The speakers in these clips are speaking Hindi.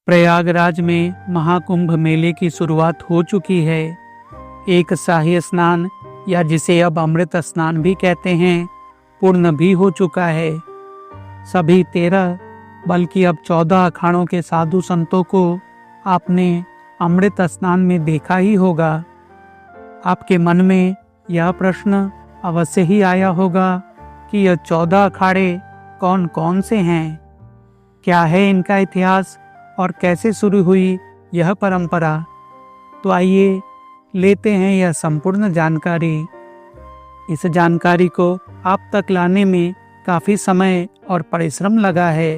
प्रयागराज में महाकुंभ मेले की शुरुआत हो चुकी है। एक शाही स्नान या जिसे अब अमृत स्नान भी कहते हैं पूर्ण भी हो चुका है। सभी 13 बल्कि अब 14 अखाड़ों के साधु संतों को आपने अमृत स्नान में देखा ही होगा। आपके मन में यह प्रश्न अवश्य ही आया होगा कि यह 14 अखाड़े कौन कौन से हैं, क्या है इनका इतिहास और कैसे शुरू हुई यह परंपरा। तो आइए लेते हैं यह संपूर्ण जानकारी। इस जानकारी को आप तक लाने में काफ़ी समय और परिश्रम लगा है।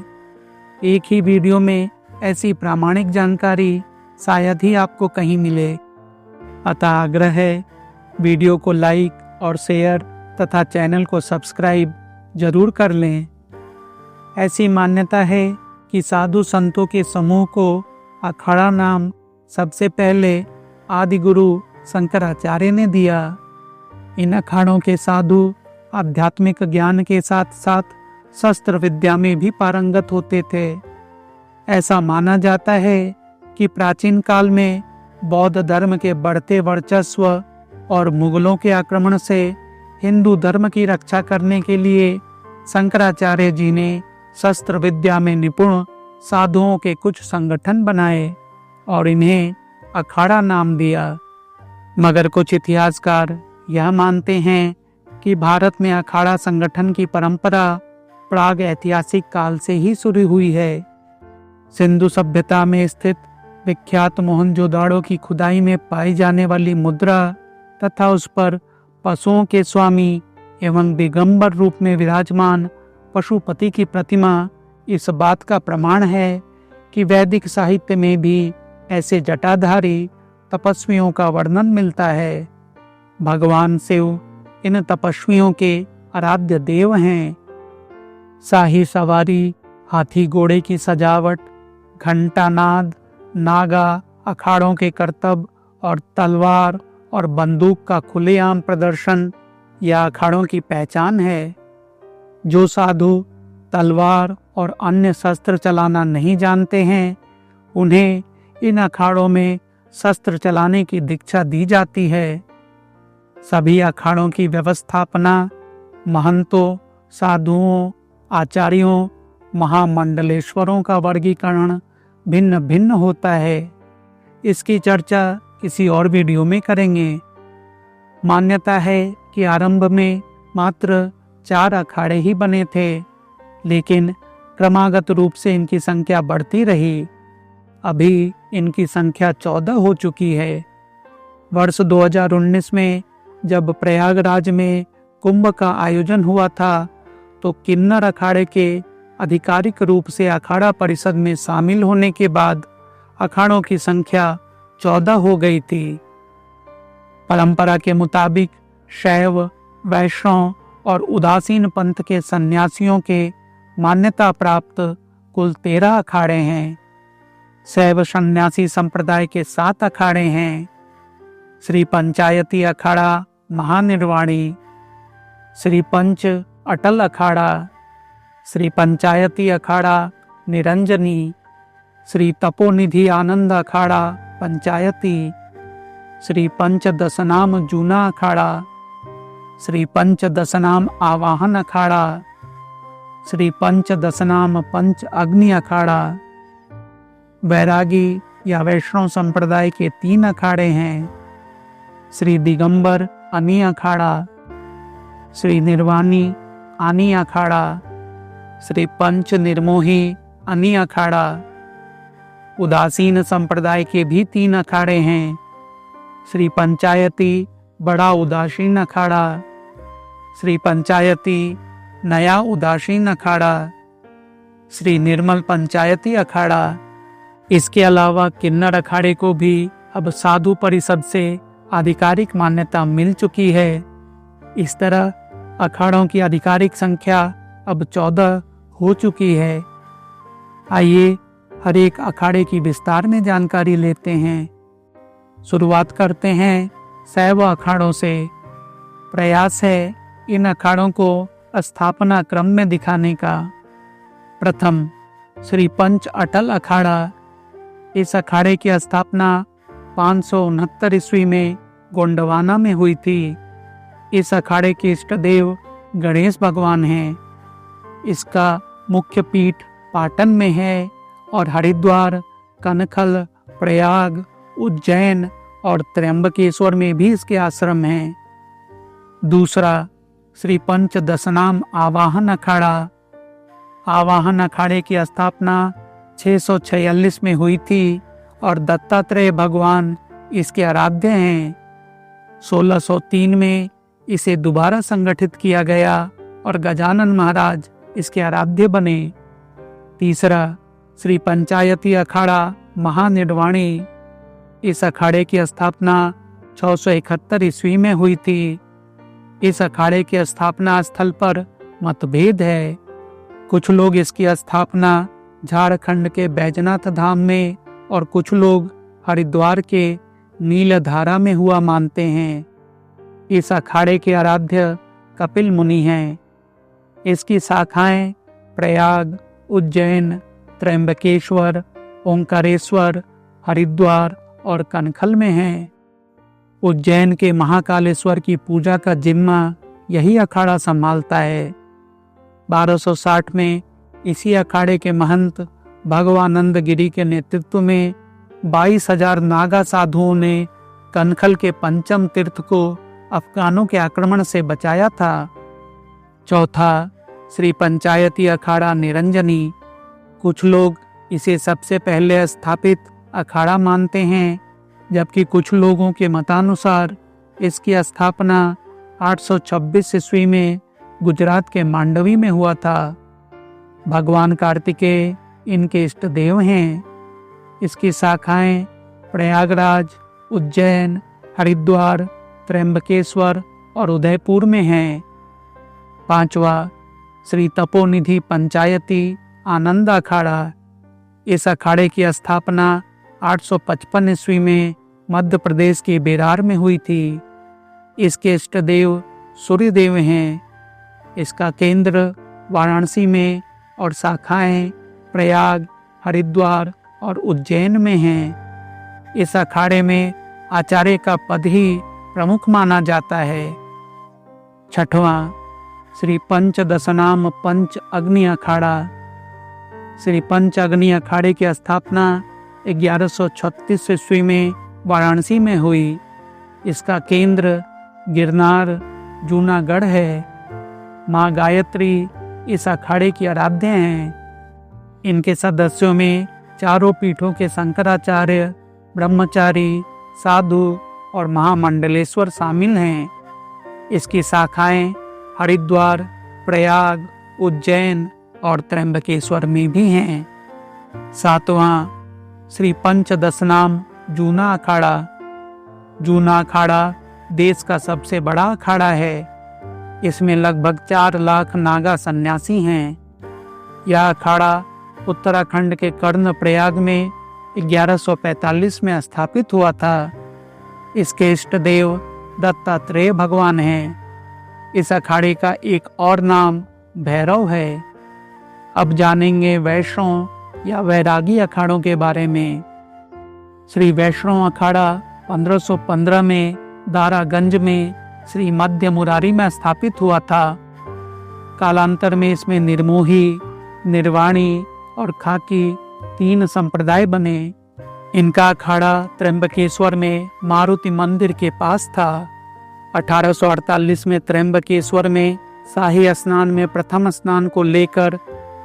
एक ही वीडियो में ऐसी प्रामाणिक जानकारी शायद ही आपको कहीं मिले। अतः आग्रह है, वीडियो को लाइक और शेयर तथा चैनल को सब्सक्राइब जरूर कर लें। ऐसी मान्यता है कि साधु संतों के समूह को अखाड़ा नाम सबसे पहले आदि गुरु शंकराचार्य ने दिया। इन अखाड़ों के साधु आध्यात्मिक ज्ञान के साथ साथ शस्त्र विद्या में भी पारंगत होते थे। ऐसा माना जाता है कि प्राचीन काल में बौद्ध धर्म के बढ़ते वर्चस्व और मुगलों के आक्रमण से हिंदू धर्म की रक्षा करने के लिए शंकराचार्य जी ने शस्त्र विद्या में निपुण साधुओं के कुछ संगठन बनाए और इन्हें अखाड़ा नाम दिया। मगर कुछ इतिहासकार यह मानते हैं कि भारत में अखाड़ा संगठन की परंपरा प्राग ऐतिहासिक काल से ही शुरू हुई है। सिंधु सभ्यता में स्थित विख्यात मोहनजोदाड़ो की खुदाई में पाई जाने वाली मुद्रा तथा उस पर पशुओं के स्वामी एवं दिगंबर रूप में विराजमान पशुपति की प्रतिमा इस बात का प्रमाण है कि वैदिक साहित्य में भी ऐसे जटाधारी तपस्वियों का वर्णन मिलता है। भगवान शिव इन तपस्वियों के आराध्य देव हैं। शाही सवारी, हाथी घोड़े की सजावट, घंटानाद, नागा, अखाड़ों के करतब और तलवार और बंदूक का खुलेआम प्रदर्शन यह अखाड़ों की पहचान है। जो साधु तलवार और अन्य शस्त्र चलाना नहीं जानते हैं, उन्हें इन अखाड़ों में शस्त्र चलाने की दीक्षा दी जाती है। सभी अखाड़ों की व्यवस्थापना महंतों, साधुओं, आचार्यों, महामंडलेश्वरों का वर्गीकरण भिन्न भिन्न होता है। इसकी चर्चा किसी और वीडियो में करेंगे। मान्यता है कि आरंभ में मात्र 4 अखाड़े ही बने थे, लेकिन क्रमागत रूप से इनकी संख्या बढ़ती रही। अभी इनकी संख्या 14 हो चुकी है। वर्ष 2019 में जब प्रयागराज में कुंभ का आयोजन हुआ था, तो किन्नर अखाड़े के आधिकारिक रूप से अखाड़ा परिषद में शामिल होने के बाद अखाड़ों की संख्या 14 हो गई थी। परंपरा के मुताबिक शैव, वैष्णव और उदासीन पंथ के सन्यासियों के मान्यता प्राप्त कुल 13 अखाड़े हैं। शैव सन्यासी संप्रदाय के 7 अखाड़े हैं। श्री पंचायती अखाड़ा महानिर्वाणी, श्री पंच अटल अखाड़ा, श्री पंचायती अखाड़ा निरंजनी, श्री तपोनिधि आनंद अखाड़ा पंचायती, श्री पंच दशनाम जूना अखाड़ा, श्री पंच दशनाम आवाहन अखाड़ा, श्री पंच दशनाम पंच अग्नि अखाड़ा। वैरागी या वैष्णव संप्रदाय के 3 अखाड़े हैं। श्री दिगंबर अनी अखाड़ा, श्री निर्वाणी आनी अखाड़ा, श्री पंच निर्मोही अनी अखाड़ा। उदासीन संप्रदाय के भी 3 अखाड़े हैं। श्री पंचायती बड़ा उदासीन अखाड़ा, श्री पंचायती नया उदासीन अखाड़ा, श्री निर्मल पंचायती अखाड़ा। इसके अलावा किन्नर अखाड़े को भी अब साधु परिषद से आधिकारिक मान्यता मिल चुकी है। इस तरह अखाड़ों की आधिकारिक संख्या अब 14 हो चुकी है। आइए हर एक अखाड़े की विस्तार में जानकारी लेते हैं। शुरुआत करते हैं शैव अखाड़ों से। प्रयास है इन अखाड़ों को स्थापना क्रम में दिखाने का। प्रथम श्री पंच अटल अखाड़ा इस अखाड़े की स्थापना 569 ईस्वी में गोंडवाना में हुई थी। इस अखाड़े के इष्ट देव गणेश भगवान हैं। इसका मुख्य पीठ पाटन में है और हरिद्वार, कनखल, प्रयाग, उज्जैन और त्र्यंबकेश्वर में भी इसके आश्रम हैं। दूसरा, श्री पंचदशनाम आवाहन अखाड़ा। आवाहन अखाड़े की स्थापना 646 में हुई थी और दत्तात्रेय भगवान इसके आराध्य हैं। 1603 में इसे दोबारा संगठित किया गया और गजानन महाराज इसके आराध्य बने। तीसरा, श्री पंचायती अखाड़ा महानिर्वाणी। इस अखाड़े की स्थापना 671 ईस्वी में हुई थी। इस अखाड़े के स्थापना स्थल पर मतभेद है। कुछ लोग इसकी स्थापना झारखंड के बैजनाथ धाम में और कुछ लोग हरिद्वार के नीलधारा में हुआ मानते हैं। इस अखाड़े के आराध्य कपिल मुनि हैं। इसकी शाखाएं प्रयाग, उज्जैन, त्र्यंबकेश्वर, ओंकारेश्वर, हरिद्वार और कनखल में हैं। उज्जैन के महाकालेश्वर की पूजा का जिम्मा यही अखाड़ा संभालता है। 1260 में इसी अखाड़े के महंत भगवानंद गिरी के नेतृत्व में 22,000 नागा साधुओं ने कनखल के पंचम तीर्थ को अफगानों के आक्रमण से बचाया था। चौथा, श्री पंचायती अखाड़ा निरंजनी। कुछ लोग इसे सबसे पहले स्थापित अखाड़ा मानते हैं, जबकि कुछ लोगों के मतानुसार इसकी स्थापना 826 ईस्वी में गुजरात के मांडवी में हुआ था। भगवान कार्तिकेय इनके इष्ट देव हैं। इसकी शाखाएं प्रयागराज, उज्जैन, हरिद्वार, त्र्यंबकेश्वर और उदयपुर में हैं। पांचवा, श्री तपोनिधि पंचायती आनंद अखाड़ा। इस अखाड़े की स्थापना 855 ईस्वी में मध्य प्रदेश के बेरार में हुई थी। इसके इष्ट देव सूर्य देव हैं। इसका केंद्र वाराणसी में और शाखाएं प्रयाग, हरिद्वार और उज्जैन में हैं। इस अखाड़े में आचार्य का पद ही प्रमुख माना जाता है। छठवां, श्री पंचदशनाम पंच अग्नि अखाड़ा। श्री पंच अग्नि अखाड़े की स्थापना 1136 ईस्वी में वाराणसी में हुई। इसका केंद्र गिरनार, जूनागढ़ है। माँ गायत्री इस अखाड़े की आराध्य हैं। इनके सदस्यों में चारों पीठों के शंकराचार्य, ब्रह्मचारी, साधु और महामंडलेश्वर शामिल हैं। इसकी शाखाएं हरिद्वार, प्रयाग, उज्जैन और त्र्यंबकेश्वर में भी हैं। सातवां, श्री पंचदशनाम जूना अखाड़ा। जूना अखाड़ा देश का सबसे बड़ा अखाड़ा है। इसमें लगभग 4 लाख नागा सन्यासी हैं। यह अखाड़ा उत्तराखंड के कर्ण प्रयाग में 1145 में स्थापित हुआ था। इसके इष्ट देव दत्तात्रेय भगवान हैं। इस अखाड़े का एक और नाम भैरव है। अब जानेंगे वैष्णव या वैरागी अखाड़ों के बारे में। श्री वैष्णव अखाड़ा 1515 में दारागंज में श्री मध्य मुरारी में स्थापित हुआ था। कालांतर में इसमें निर्मोही, निर्वाणी और खाकी 3 संप्रदाय बने। इनका अखाड़ा त्र्यंबकेश्वर में मारुति मंदिर के पास था। 1848 में त्र्यंबकेश्वर में शाही स्नान में प्रथम स्नान को लेकर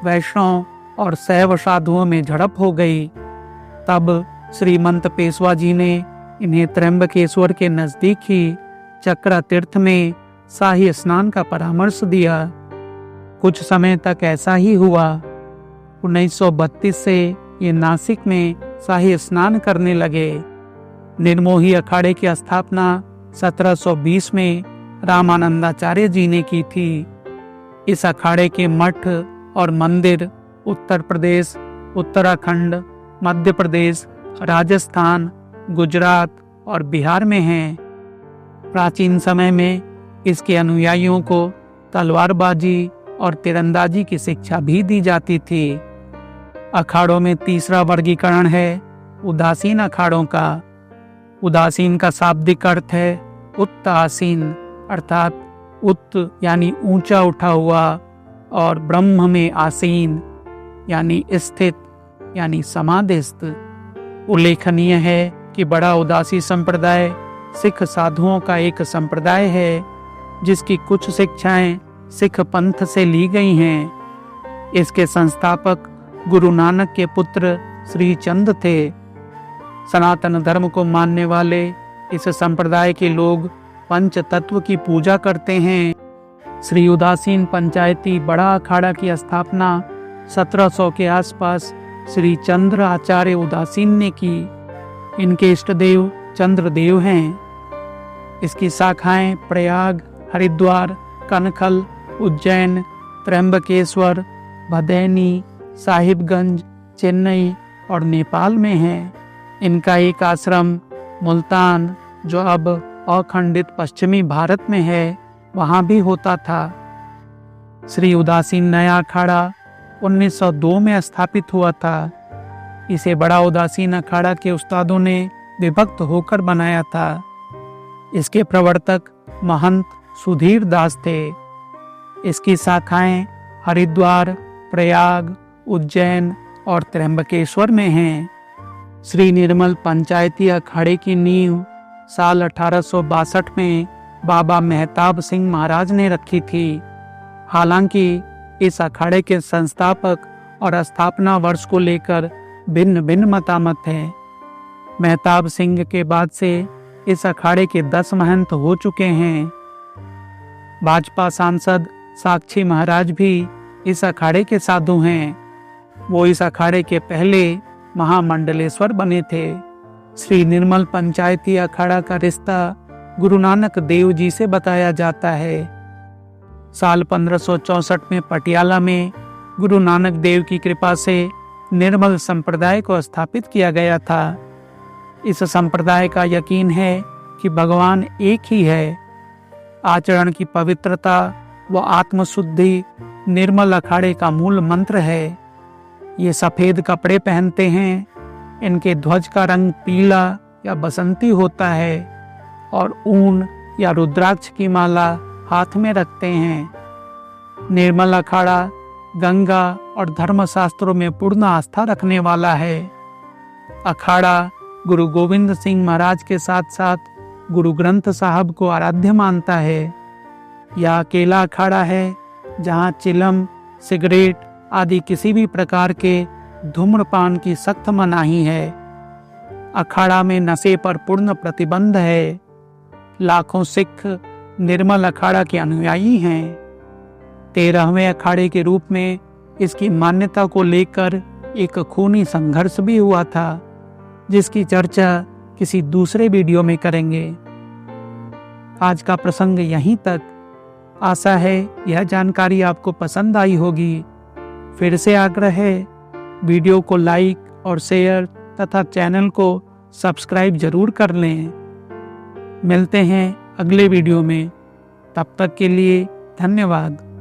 वैष्णव और शैव साधुओं में झड़प हो गई। तब श्रीमंत पेशवा जी ने इन्हें त्र्यंबकेश्वर के नजदीक ही चक्रा तीर्थ में शाही स्नान का परामर्श दिया। कुछ समय तक ऐसा ही हुआ। 1932 से ये नासिक में शाही स्नान करने लगे। निर्मोही अखाड़े की स्थापना 1720 में रामानंदाचार्य जी ने की थी। इस अखाड़े के मठ और मंदिर उत्तर प्रदेश, उत्तराखंड, मध्य प्रदेश, राजस्थान, गुजरात और बिहार में हैं। प्राचीन समय में इसके अनुयायियों को तलवारबाजी और तीरंदाजी की शिक्षा भी दी जाती थी। अखाड़ों में तीसरा वर्गीकरण है उदासीन अखाड़ों का। उदासीन का शाब्दिक अर्थ है उत्त आसीन, अर्थात उत्त यानी ऊंचा उठा हुआ, और ब्रह्म में आसीन यानी स्थित यानी समाधिस्थ। उल्लेखनीय है कि बड़ा उदासी संप्रदाय सिख साधुओं का एक संप्रदाय है जिसकी कुछ शिक्षाएं सिख पंथ से ली गई हैं। इसके संस्थापक गुरु नानक के पुत्र श्री चंद थे। सनातन धर्म को मानने वाले इस संप्रदाय के लोग पंच तत्व की पूजा करते हैं। श्री उदासीन पंचायती बड़ा अखाड़ा की स्थापना 1700 के आसपास श्री चंद्र आचार्य उदासीन ने की। इनके इष्ट देव चंद्रदेव हैं। इसकी शाखाएं प्रयाग, हरिद्वार, कनखल, उज्जैन, त्र्यंबकेश्वर, भदैनी, साहिबगंज, चेन्नई और नेपाल में हैं। इनका एक आश्रम मुल्तान, जो अब अखंडित पश्चिमी भारत में है, वहाँ भी होता था। श्री उदासीन नया अखाड़ा 1902 में स्थापित हुआ था। इसे बड़ा उदासीन अखाड़ा के उस्तादों ने विभक्त होकर बनाया था। इसके प्रवर्तक महंत सुधीर दास थे। इसकी शाखाएं हरिद्वार, प्रयाग, उज्जैन और त्र्यंबकेश्वर में हैं। श्री निर्मल पंचायती अखाड़े की नींव साल 1862 में बाबा मेहताब सिंह महाराज ने रखी थी। हालांकि इस अखाड़े के संस्थापक और स्थापना वर्ष को लेकर भिन्न भिन्न मतामत हैं। मेहताब सिंह के बाद से इस अखाड़े के 10 महंत हो चुके हैं। भाजपा सांसद साक्षी महाराज भी इस अखाड़े के साधु हैं। वो इस अखाड़े के पहले महामंडलेश्वर बने थे। श्री निर्मल पंचायती अखाड़ा का रिश्ता गुरु नानक देव जी से बताया जाता है। साल 1564 में पटियाला में गुरु नानक देव की कृपा से निर्मल संप्रदाय को स्थापित किया गया था। इस संप्रदाय का यकीन है कि भगवान एक ही है। आचरण की पवित्रता व आत्मशुद्धि निर्मल अखाड़े का मूल मंत्र है। ये सफेद कपड़े पहनते हैं। इनके ध्वज का रंग पीला या बसंती होता है और ऊन या रुद्राक्ष की माला हाथ में रखते हैं। निर्मल अखाड़ा गंगा और धर्मशास्त्रों में पूर्ण आस्था रखने वाला है। अखाड़ा गुरु गोविंद सिंह महाराज के साथ साथ गुरु ग्रंथ साहब को आराध्य मानता है। यह अकेला अखाड़ा है जहाँ चिलम, सिगरेट आदि किसी भी प्रकार के धूम्रपान की सख्त मनाही है। अखाड़ा में नशे पर पूर्ण प्रतिबंध है। लाखों सिख निर्मल अखाड़ा के अनुयायी हैं। 13वें अखाड़े के रूप में इसकी मान्यता को लेकर एक खूनी संघर्ष भी हुआ था, जिसकी चर्चा किसी दूसरे वीडियो में करेंगे। आज का प्रसंग यहीं तक। आशा है यह जानकारी आपको पसंद आई होगी। फिर से आग्रह है, वीडियो को लाइक और शेयर तथा चैनल को सब्सक्राइब जरूर कर लें। मिलते हैं अगले वीडियो में। तब तक के लिए धन्यवाद।